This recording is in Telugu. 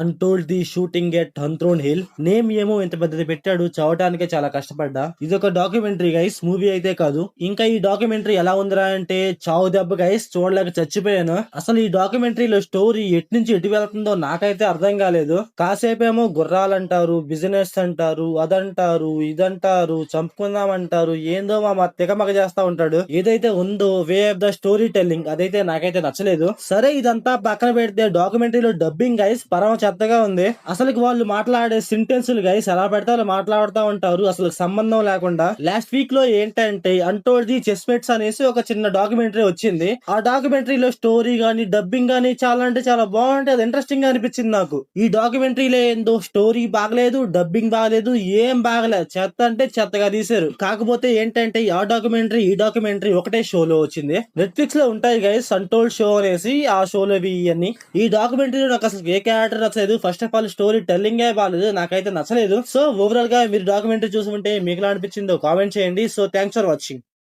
Untold the shooting at Hawthorne Hill. Name ఏమో ఇంత పెద్దది పెట్టాడు, చదవటానికే చాలా కష్టపడ్డా. ఇది ఒక డాక్యుమెంటరీ గైస్, మూవీ అయితే కాదు. ఇంకా ఈ డాక్యుమెంటరీ ఎలా ఉందిరా అంటే చావు దెబ్బ గైస్, చూడలేక చచ్చిపోయాను. అసలు ఈ డాక్యుమెంటరీలో స్టోరీ ఎటు నుంచి ఎటు వెళ్తుందో నాకైతే అర్థం కాలేదు. కాసేపేమో గుర్రాలంటారు, బిజినెస్ అంటారు, అదంటారు, ఇదంటారు, చంపుకుందామంటారు, ఏందో మా తెగమగ చేస్తా ఉంటాడు. ఏదైతే ఉందో way of the story telling అదైతే నాకైతే నచ్చలేదు. సరే ఇదంతా పక్కన పెడితే డాక్యుమెంటరీలో డబ్బింగ్ గైస్ పరమ చెత్తగా ఉంది. అసలు వాళ్ళు మాట్లాడే సెంటెన్సులు గైస్ ఎలా పెడితే అలా మాట్లాడుతూ ఉంటారు, అసలు సంబంధం లేకుండా. లాస్ట్ వీక్ లో ఏంటంటే అన్టోల్డ్ ది చెస్మేట్స్ అనేసి ఒక చిన్న డాక్యుమెంటరీ వచ్చింది. ఆ డాక్యుమెంటరీలో స్టోరీ గానీ డబ్బింగ్ గానీ చాలా అంటే చాలా బాగుంటే అది ఇంట్రెస్టింగ్ గా అనిపించింది నాకు. ఈ డాక్యుమెంటరీలో ఏందో స్టోరీ బాగలేదు, డబ్బింగ్ బాగలేదు, ఏం బాగలేదు, చెత్త అంటే చెత్తగా తీశారు. కాకపోతే ఏంటంటే ఆ డాక్యుమెంటరీ ఈ డాక్యుమెంటరీ ఒకటే షోలో వచ్చింది. నెట్ఫ్లిక్స్ లో ఉంటాయి గైస్ అన్టోల్డ్ షో అనేసి, ఆ షోలో ఇవన్నీ. ఈ డాక్యుమెంటరీలో నాకు అసలు ఏ క్యారెక్టర్ నచ్చలేదు. First of all story telling బాగాలేదు, నాకైతే నచ్చలేదు. సో ఓవరాల్ గా మీరు డాక్యుమెంటరీ చూసుకుంటే మీకు ఎలా అనిపించిందో కామెంట్ చేయండి. So thanks for watching.